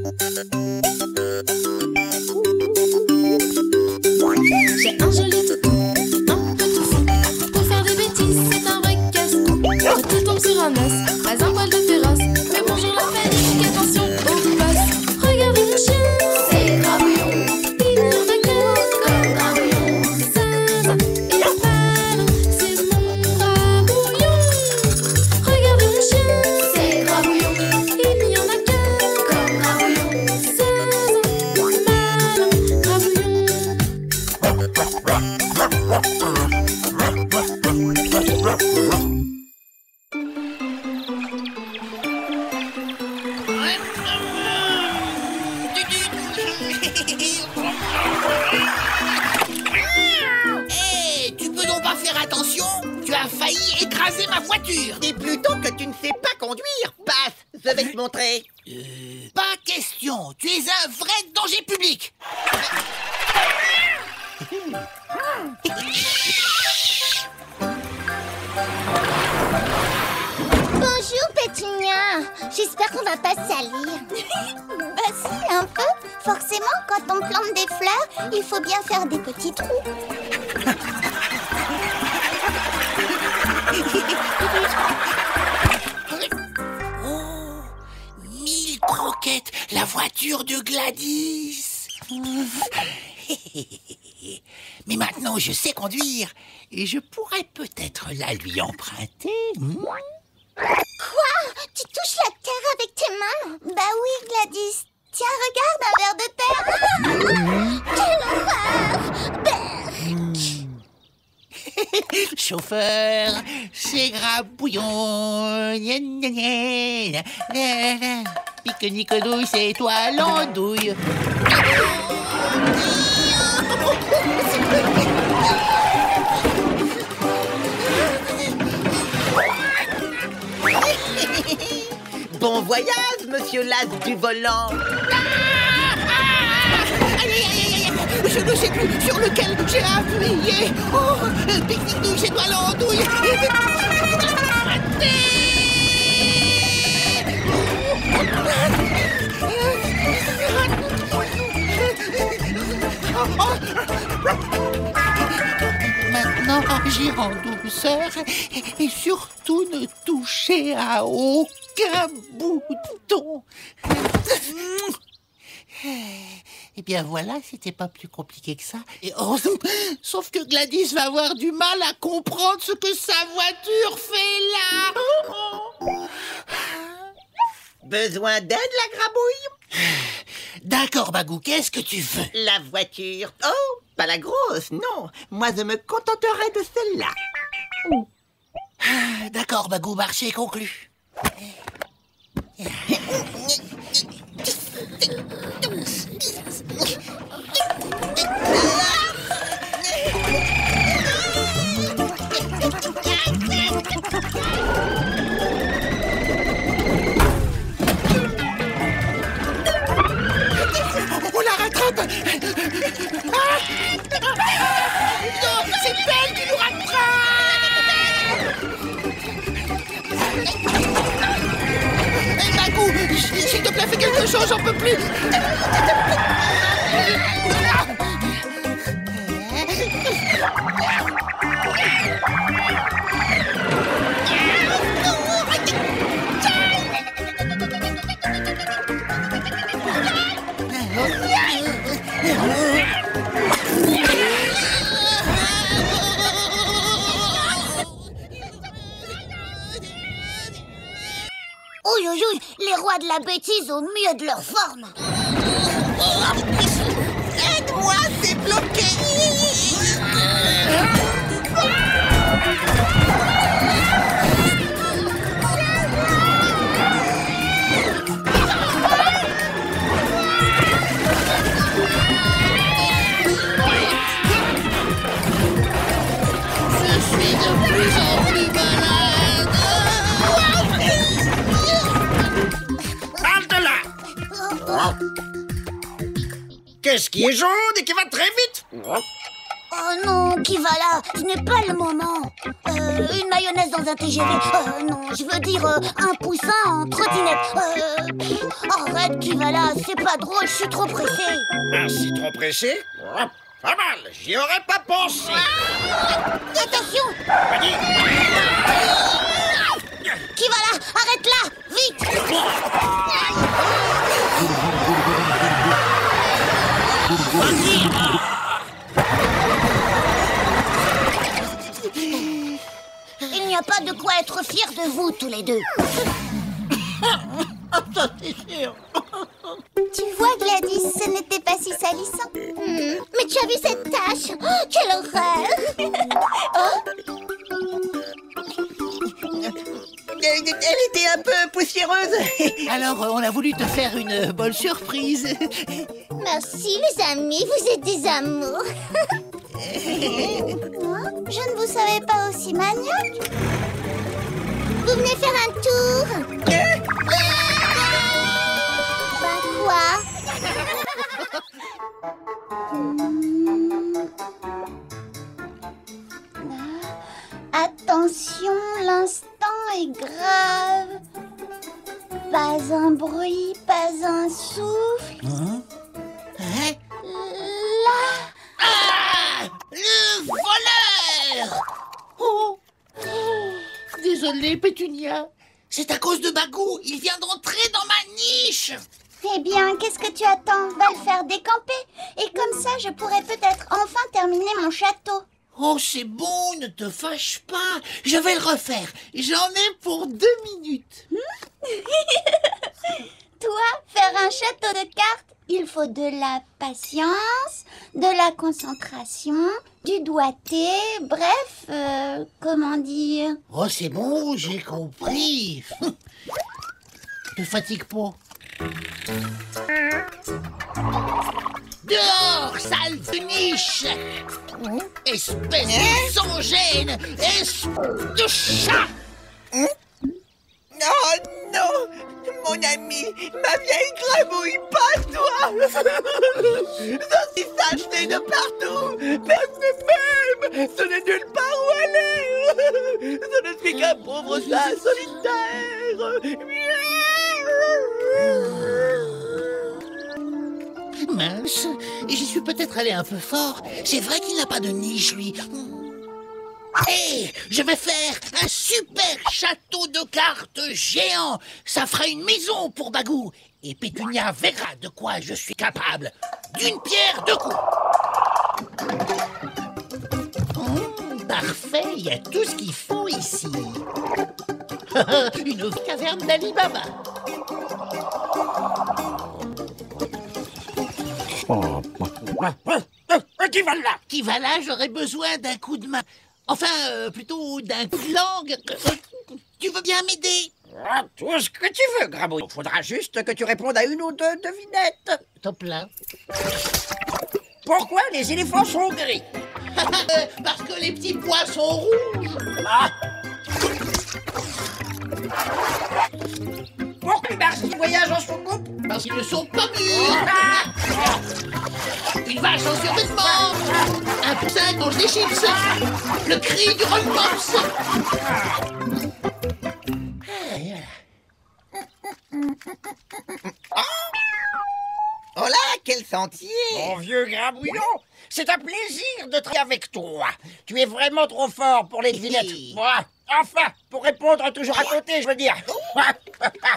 J'ai un joli toutou, un peu tout fou. Pour faire des bêtises, c'est un vrai casse-cou. Quand tout tombe sur un os, pas un poil de féroce. Mais bonjour la panique, attention au boss. Regardez le chien, c'est Grabouillon. Il y en a qu'un comme Grabouillon. Zaza et Palin, c'est mon Grabouillon. Regardez le chien, c'est Grabouillon. Il n'y en a qu'un comme Grabouillon. Zaza, Palin, Grabouillon. Hé, tu peux donc pas faire attention? Tu as failli écraser ma voiture. Dis plutôt que tu ne sais pas conduire. Passe, je vais te montrer. Pas question, tu es un vrai danger public. Bonjour Pétunia, j'espère qu'on va pas salir. Bah si, un peu. Forcément, quand on plante des fleurs, il faut bien faire des petits trous. Oh, 1000 croquettes, la voiture de Gladys. Mais maintenant, je sais conduire et je pourrais peut-être la lui emprunter. Quoi? Tu touches la terre avec tes mains? Bah oui, Gladys. Tiens, regarde un verre de terre. Quelle horreur! Chauffeur, c'est Grabouillon. Gna, gna, gna, gna, gna. Pique-nique douille, c'est toi l'andouille. Bon voyage, monsieur l'as du volant. Aïe, aïe, aïe, aïe. Je ne sais plus sur lequel j'ai appuyé. Oh, pique-nique douille, c'est toi l'andouille. Maintenant, agir en douceur et surtout ne toucher à aucun bouton. Eh bien voilà, c'était pas plus compliqué que ça. Et sauf que Gladys va avoir du mal à comprendre ce que sa voiture fait là. Besoin d'aide, la Grabouille? D'accord, Bagou, qu'est-ce que tu veux? La voiture. Oh, pas la grosse, non. Moi, je me contenterai de celle-là. D'accord, Bagou, marché conclu. On la rattrape. Non, c'est elle qui nous rattrape. Bagou, s'il te plaît, fais quelque chose, j'en peux plus. Ouh, ouh, ouh, les rois de la bêtise au mieux de leur forme. Aide-moi, c'est bloqué. Je suis de plus en plus malade. Halte là! Qu'est-ce qui est jaune et qui va très vite? Oh non, qui va là? Ce n'est pas le moment. Une mayonnaise dans un TGV. Non, je veux dire un poussin en trottinette. Arrête, qui va là? C'est pas drôle, je suis trop pressée. Un citron pressé? Oh, pas mal, j'y aurais pas pensé. Attention! Vas-y. Qui va là? Arrête-la! Vite! Il n'y a pas de quoi être fier de vous tous les deux. Ça, c'est sûr. Tu vois, Gladys, ce n'était pas si salissant. Mais tu as vu cette tache? Oh, quelle horreur! Elle était un peu poussiéreuse. Alors, on a voulu te faire une bonne surprise. Merci, les amis, vous êtes des amours. Je ne vous savais pas aussi maniaque. Vous venez faire un tour? Bah quoi? Attention, l'instant est grave. Pas un bruit, pas un souffle. Hein? Là. Ah! Le voleur! Oh! Désolé, Pétunia. C'est à cause de Bagou. Il vient d'entrer dans ma niche. Eh bien, qu'est-ce que tu attends? Va le faire décamper. Et comme ça, je pourrai peut-être enfin terminer mon château. Oh, c'est bon, ne te fâche pas. Je vais le refaire. J'en ai pour 2 minutes. Toi, faire un château de cartes, il faut de la patience, de la concentration, du doigté, bref, comment dire? Oh, c'est bon, j'ai compris. Te fatigue pas. Dehors, sale de niche! Espèce de sans-gêne! Espèce de chat! Oh non, mon ami, ma vieille gramouille, pas toi. Dans ces saletés de partout, même, ce n'est nulle part où aller. Je ne suis qu'un pauvre chat solitaire. Mince, j'y suis peut-être allé un peu fort. C'est vrai qu'il n'a pas de niche, lui. Hé, je vais faire un super château de cartes géant. Ça fera une maison pour Bagou. Et Pétunia verra de quoi je suis capable. D'une pierre deux coups. Parfait, il y a tout ce qu'il faut ici. Une caverne d'Ali Baba. Qui va là? Qui va là, j'aurais besoin d'un coup de main. Enfin, plutôt d'un coup de langue. Tu veux bien m'aider? Tout ce que tu veux, Grabouille. Il faudra juste que tu répondes à une ou deux devinettes. Top là. Pourquoi les éléphants sont gris? Parce que les petits pois sont rouges. Ah. Pourquoi les barres qui voyagent en soucoupe? Parce qu'ils ne sont pas mûrs. Une vache en survêtement. Un poussin mange des chips. Le cri du rock pops. Oh là, quel sentier! Mon vieux Grabouillon, c'est un plaisir de travailler avec toi. Tu es vraiment trop fort pour les devinettes. Moi, enfin, pour répondre toujours à côté, je veux dire.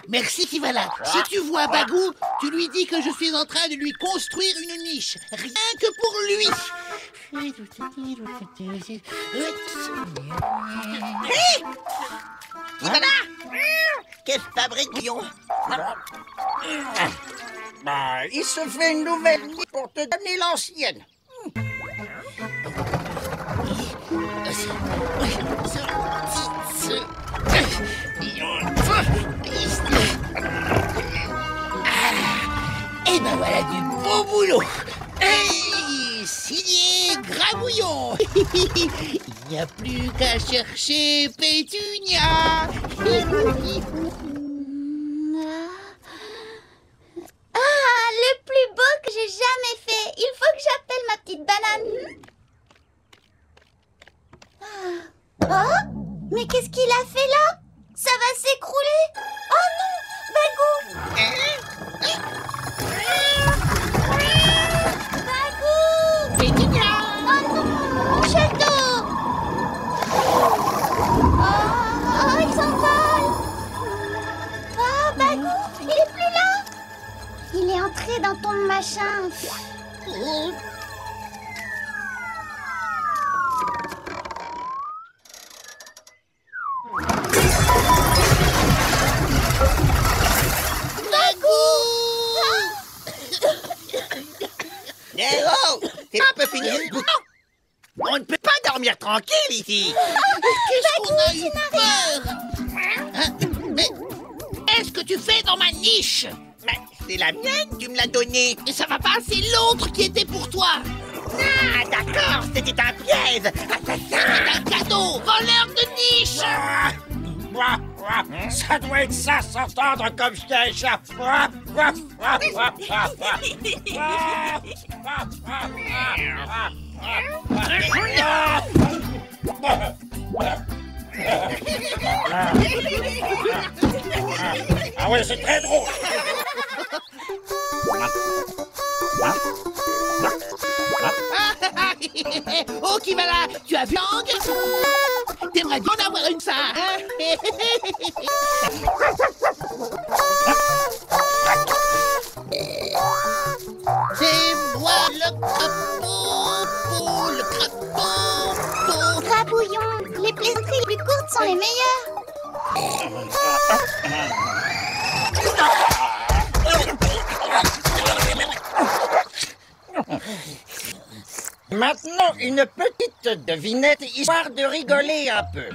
Merci Kivala. Si tu vois Bagou, tu lui dis que je suis en train de lui construire une niche. Rien que pour lui. Voilà! Quel fabricant! Bah, il se fait une nouvelle niche pour te donner l'ancienne. Et ben voilà du beau boulot. Hey, signé Grabouillon. Il n'y a plus qu'à chercher Pétunia. Ah, le plus beau que j'ai jamais fait. Il faut que j'appelle ma petite banane. qu'est-ce qu'il a fait là? Ça va s'écrouler. Oh non, Bagou! Bagou! Pétunia! Oh non, mon château! Oh, il s'envole! Oh, Bagou, il est plus là! Il est entré dans ton machin. Eh oh! T'es un peu fini? On ne peut pas dormir tranquille ici. Qu'est-ce qu'on a eu peur? Hein? Mais qu'est-ce que tu fais dans ma niche? Mais c'est la mienne, tu me l'as donnée. Et ça va pas, c'est l'autre qui était pour toi. Ah, d'accord, c'était un piège. Assassin! C'est un cadeau, voleur de niche. Ça doit être ça, s'entendre comme chien et chat. Ah ouais, c'est très drôle. Oh, qui va là? Tu as vu Ang? T'aimerais bien en avoir une, ça, hein? C'est moi le crapaud, Grabouillon, les plaisanteries les plus courtes sont les meilleures. Maintenant, une petite devinette, histoire de rigoler un peu.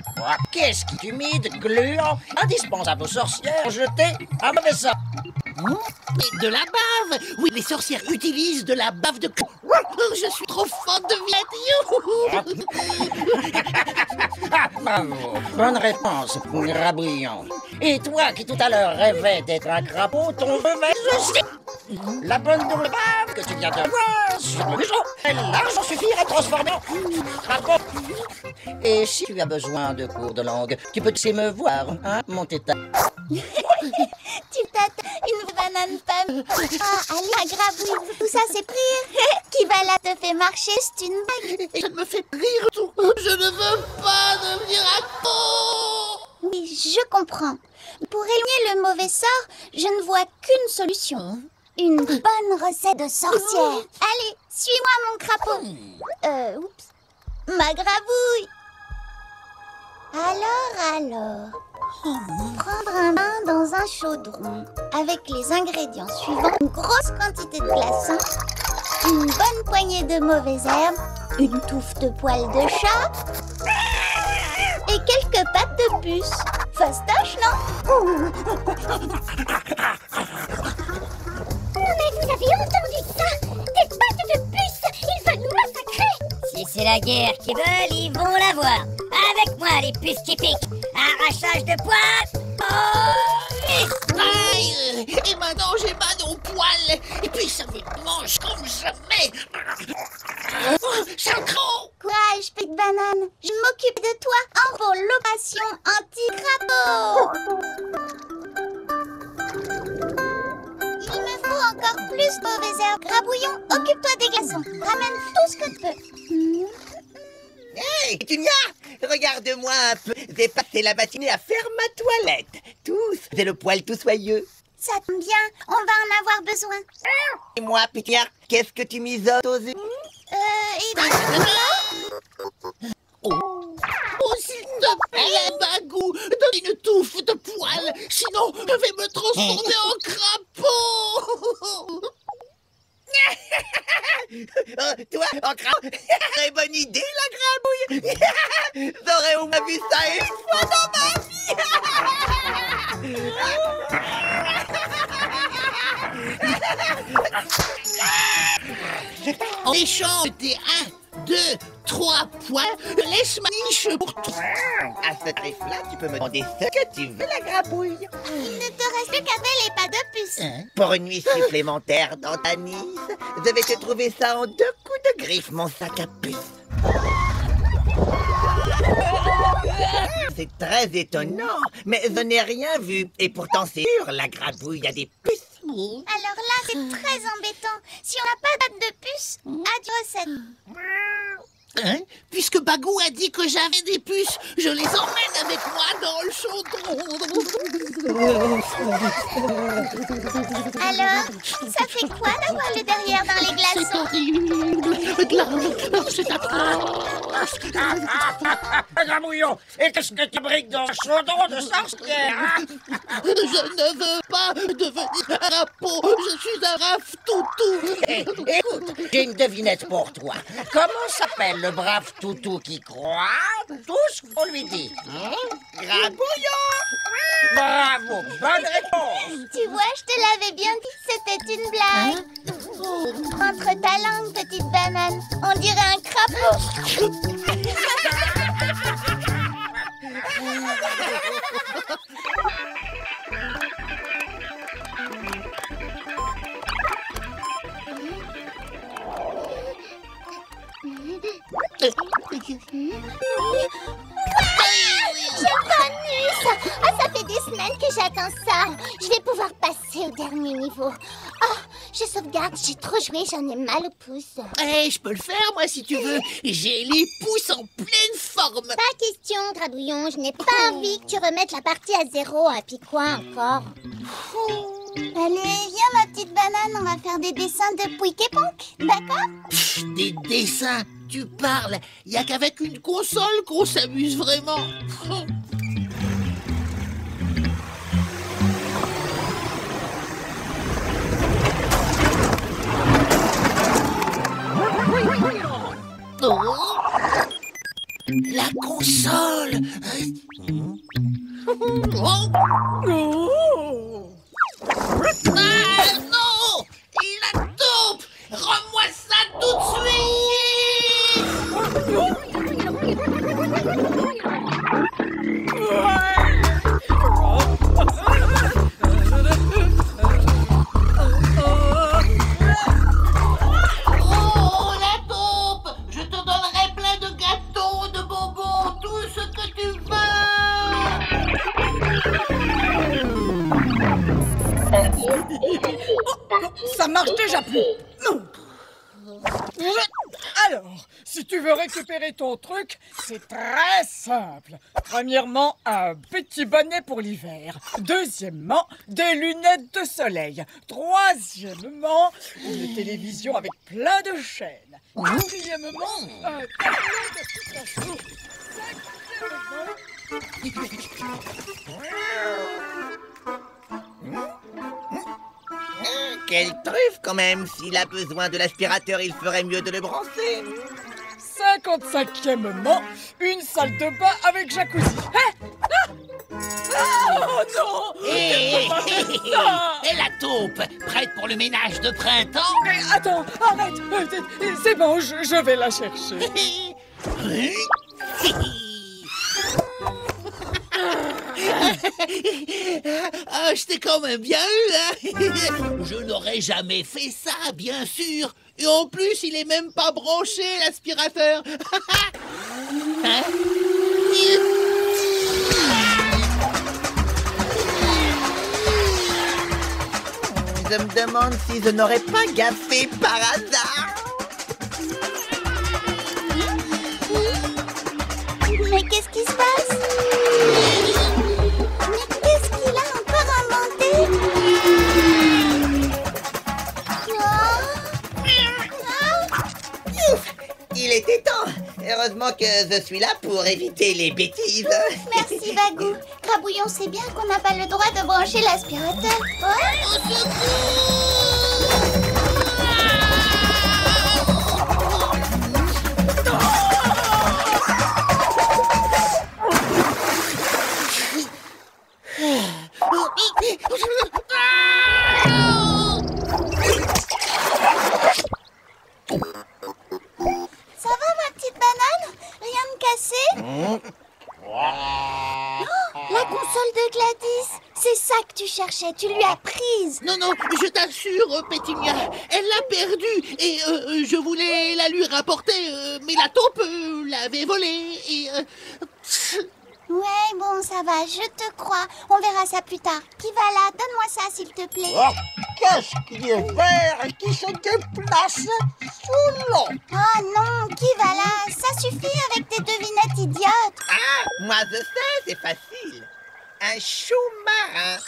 Qu'est-ce qui est humide, gluant, indispensable aux sorcières, jeté à mauvais sort? Et de la bave. Oui, les sorcières utilisent de la bave de... Je suis trop forte de viette. Ah, bravo. Bonne réponse, Grabouillon. Et toi qui tout à l'heure rêvais d'être un crapaud, ton vœu va exaucer. La bonne double bave que tu viens de voir sur le bureau est largement suffire à transformer en crapaud. Et si tu as besoin de cours de langue, tu peux me voir, hein, mon tétard. Tu tâtes une banane pomme. Ah, allez, un grabouille. Tout ça, c'est pour rire. Qui va là te fait marcher, c'est une blague. Ça me fait rire tout. Je ne veux pas devenir accro. Oui, je comprends. Pour éloigner le mauvais sort, je ne vois qu'une solution. Une bonne recette de sorcière. Allez, suis-moi, mon crapaud. Oups. Ma grabouille. Alors. Prendre un bain dans un chaudron avec les ingrédients suivants. Une grosse quantité de glaçons, une bonne poignée de mauvaises herbes, une touffe de poils de chat et quelques pattes de puce. Fastoche, non? Non mais vous avez entendu ça? Des pattes de puce! Ils veulent nous massacrer! Si c'est la guerre qu'ils veulent, ils vont la voir. Avec moi, les puces qui piquent. Arrachage de poils. Oh, Aïe. Et maintenant, j'ai mal aux poils. Et puis, ça me mange comme jamais. C'est un grand. Courage, petite banane. Je m'occupe de toi pour l'opération anti-crapaud. Il me faut encore plus de mauvaises herbes. Grabouillon, occupe-toi des glaçons. Ramène tout ce que tu peux. Hey, Pétunia, regarde-moi un peu. J'ai passé la matinée à faire ma toilette. Tous, j'ai le poil tout soyeux. Ça tombe bien, on va en avoir besoin. Et moi, Pétunia, qu'est-ce que tu misotes aux yeux? Oh, s'il te plaît, Bagou, donne une touffe de poils. Sinon, je vais me transformer en crapaud. Toi, en crapaud, très bonne idée, la grabouille. J'aurais au moins vu ça une fois dans ma vie. En échange de tes 1, 2, 3 points, je laisse ma niche pour toi. À ce tarif-là, tu peux me demander ce que tu veux, la grabouille. Il ne te reste plus qu'à faire les pas de puce. Pour une nuit supplémentaire dans ta niche, je vais te trouver ça en 2 coups de griffe, mon sac à puce. c'est très étonnant, mais je n'ai rien vu. Et pourtant, c'est sûr, la grabouille a des puces. Alors là, c'est très embêtant. Si on n'a pas de date de puce, adieu recette. Hein? Puisque Bagou a dit que j'avais des puces, je les emmène avec moi dans le chaudron. Alors, ça fait quoi d'avoir le derrière dans les C'est glaçons? horrible. C'est atroce. Grabouillon, et qu'est-ce que tu briques dans le chaudron de sorcière, hein? Je ne veux pas devenir un rapot. Je suis un raffe-toutou. Écoute, j'ai une devinette pour toi. Comment s'appelle le brave toutou qui croit tout ce qu'on lui dit? Grabouillon! Bravo, bonne réponse. Tu vois, je te l'avais bien dit que c'était une blague. Entre ta langue, petite banane, on dirait un crapaud. J'ai connu ça. Ah, ça fait des semaines que j'attends ça. Je vais pouvoir passer au dernier niveau. Oh, je sauvegarde, j'ai trop joué, j'en ai mal au pouce. Eh, je peux le faire, moi, si tu veux. J'ai les pouces en pleine forme. Pas question, Grabouillon, je n'ai pas envie que tu remettes la partie à zéro. Et puis quoi encore? Allez, viens ma petite banane, on va faire des dessins de Pouic et Ponk, d'accord? Des dessins, tu parles. Y a qu'avec une console qu'on s'amuse vraiment. Oh. La console. Oh. Ah non! La taupe! Rends-moi ça tout de Oh, la taupe! Je te donnerai plein de gâteaux, de bonbons, tout ce que tu veux! Ça marche déjà plus. Non. Alors, si tu veux récupérer ton truc, c'est très simple. Premièrement, un petit bonnet pour l'hiver. Deuxièmement, des lunettes de soleil. Troisièmement, une télévision avec plein de chaînes. Quatrièmement, un tableau d'application. Quelle truffe quand même! S'il a besoin de l'aspirateur, il ferait mieux de le brancher. 55e, une salle de bain avec jacuzzi. Hein? Oh non! Et la taupe, prête pour le ménage de printemps? Mais attends, arrête. C'est bon, je vais la chercher. Ah, je t'ai quand même bien eu, hein. Je n'aurais jamais fait ça, bien sûr. Et en plus, il est même pas branché, l'aspirateur. Hein? Je me demande si je n'aurais pas gaffé par hasard. Mais qu'est-ce qui se passe? Mais qu'est-ce qu'il a encore inventé? Ouf, il était temps. Heureusement que je suis là pour éviter les bêtises. Merci Bagou. Grabouillon sait bien qu'on n'a pas le droit de brancher l'aspirateur. Ça va ma petite banane? Rien de cassé? La console de Gladys, c'est ça que tu cherchais, tu lui as prise. Non, non, je t'assure, Pétunia, elle l'a perdue et je voulais la lui rapporter, mais la taupe l'avait volée et... Ouais, bon, ça va, je te crois. On verra ça plus tard. Qui va là? Donne-moi ça, s'il te plaît. Oh, qu'est-ce qui est vert et qui se déplace sous l'eau? Oh non, qui va là? Ça suffit avec tes devinettes idiotes. Ah, moi je sais, c'est facile. Un chou marin.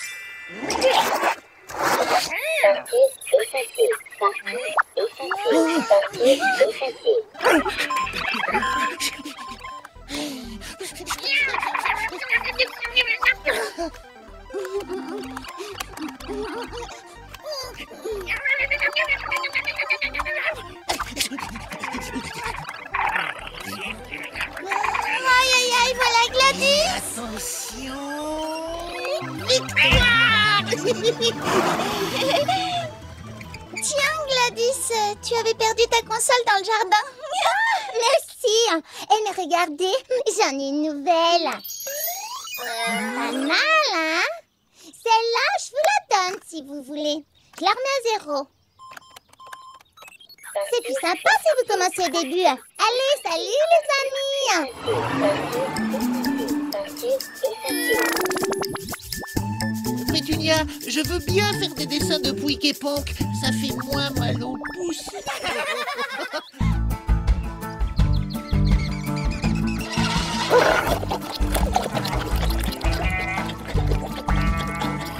Aïe, aïe, aïe, voilà Gladys. Attention! Victoire! Tiens, Gladys, tu avais perdu ta console dans le jardin. Merci. Eh, mais regardez, j'en ai une nouvelle. Pas mal, hein? Celle-là, je vous la donne si vous voulez. Je la remets à 0. C'est plus sympa si vous commencez au début. Allez, salut les amis. Pétunia, je veux bien faire des dessins de Pouic et Ponk. Ça fait moins mal au pouce.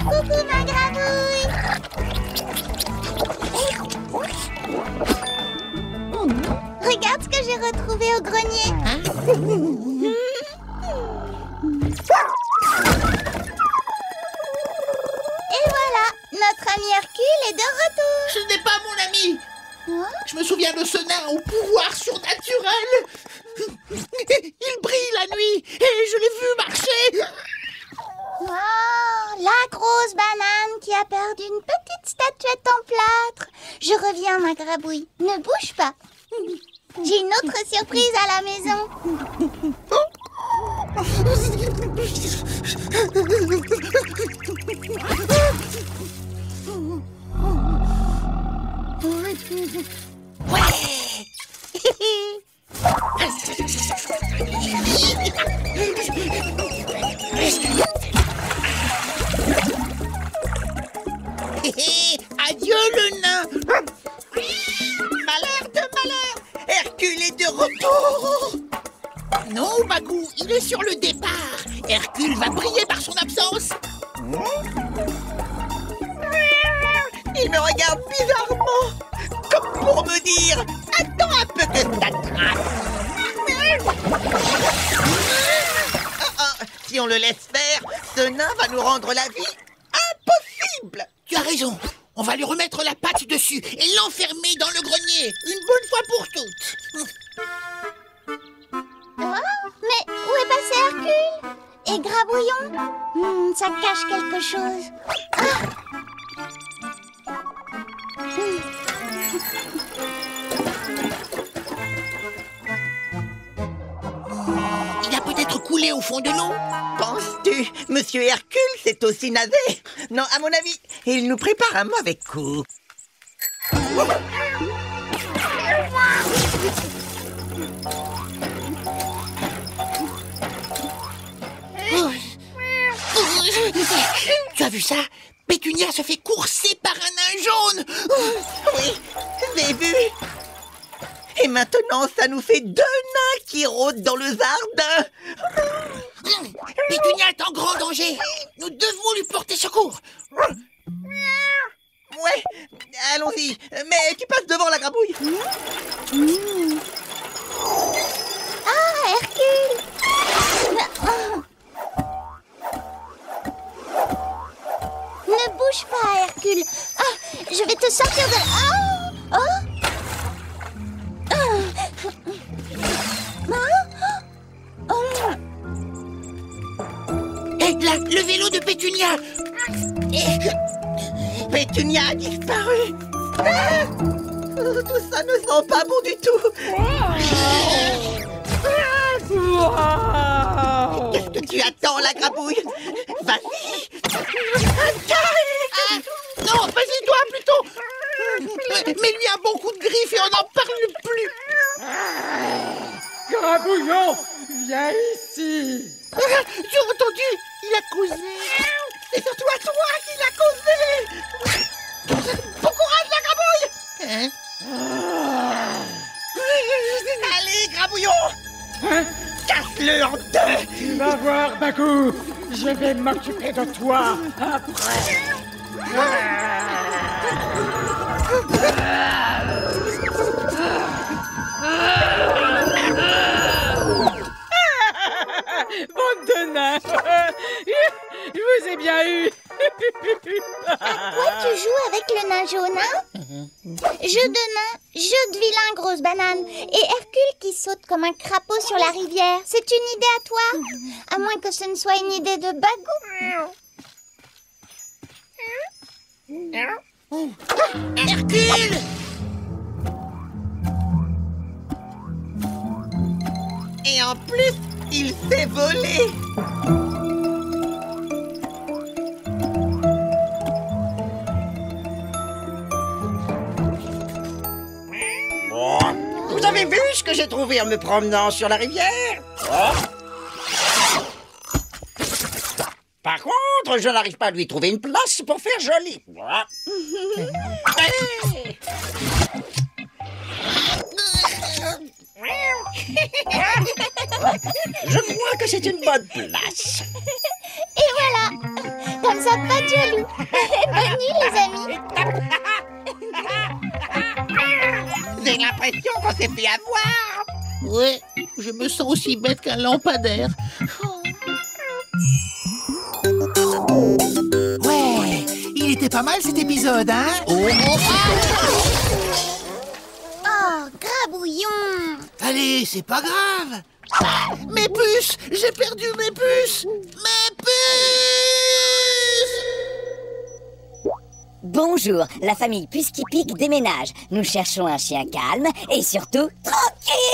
Coucou ma gravouille. Regarde ce que j'ai retrouvé au grenier. Et voilà, notre ami Hercule est de retour. Ce n'est pas mon ami. Hein? Je me souviens de ce nain au pouvoir surnaturel. Il brille la nuit et je l'ai vu marcher. Oh, la grosse banane qui a perdu une petite statuette en plâtre. Je reviens, ma grabouille. Ne bouge pas. J'ai une autre surprise à la maison. Adieu le nain. Malheur de malheur, Hercule est de retour. Non, Bagou, il est sur le départ. Hercule va briller par son absence. Il me regarde bizarrement, comme pour me dire « Attends un peu que je t'attrape !» Si on le laisse faire, ce nain va nous rendre la vie impossible. Tu as raison. On va lui remettre la patte dessus et l'enfermer dans le grenier, une bonne fois pour toutes. Oh, mais où est passé Hercule? Et Grabouillon? Ça cache quelque chose. Ah! Il a peut-être coulé au fond de l'eau. Penses-tu, Monsieur Hercule s'est aussi nasé? Non, à mon avis, il nous prépare un mauvais coup. Tu as vu ça? Pétunia se fait courser par un nain jaune. Oui, j'ai vu. Et maintenant, ça nous fait 2 nains qui rôdent dans le jardin. Pétunia est en grand danger. Nous devons lui porter secours. Ouais, allons-y. Mais tu passes devant la grabouille. Ah, Hercule! Ne bouge pas, Hercule. Ah, je vais te sortir de... Ah! Oh! Et là, le vélo de Pétunia. Pétunia a disparu. Ah, tout ça ne sent pas bon du tout. Qu'est-ce que tu attends, la grabouille? Vas-y. Non, vas-y toi plutôt. Mets-lui un bon coup de griffe et on n'en parle plus. Grabouillon, viens ici. Tu as entendu? Il a causé. C'est surtout à toi qu'il a causé. Bon courage, la grabouille. Hein? Allez, Grabouillon, casse-le en deux. Tu vas voir, Bagou. Je vais m'occuper de toi après. Bande de nains. Je vous ai bien eu. Quoi, tu joues avec le nain jaune, hein? Jeu de nain, jeu de vilain, grosse banane. Et Hercule qui saute comme un crapaud sur la rivière. C'est une idée à toi? À moins que ce ne soit une idée de Bagou. Hercule! Et en plus, il s'est volé. Vous avez vu ce que j'ai trouvé en me promenant sur la rivière? Oh. Par contre, je n'arrive pas à lui trouver une place pour faire joli. Hey. Je crois que c'est une bonne place. Et voilà. Comme ça, pas de jaloux. Bonne nuit, les amis. J'ai l'impression qu'on s'est fait avoir. Ouais, je me sens aussi bête qu'un lampadaire. Ouais, il était pas mal cet épisode, hein? Oh, Grabouillon. Allez, c'est pas grave. Mes puces! J'ai perdu mes puces! Mes puces! Bonjour, la famille Puce qui pique déménage. Nous cherchons un chien calme et surtout tranquille.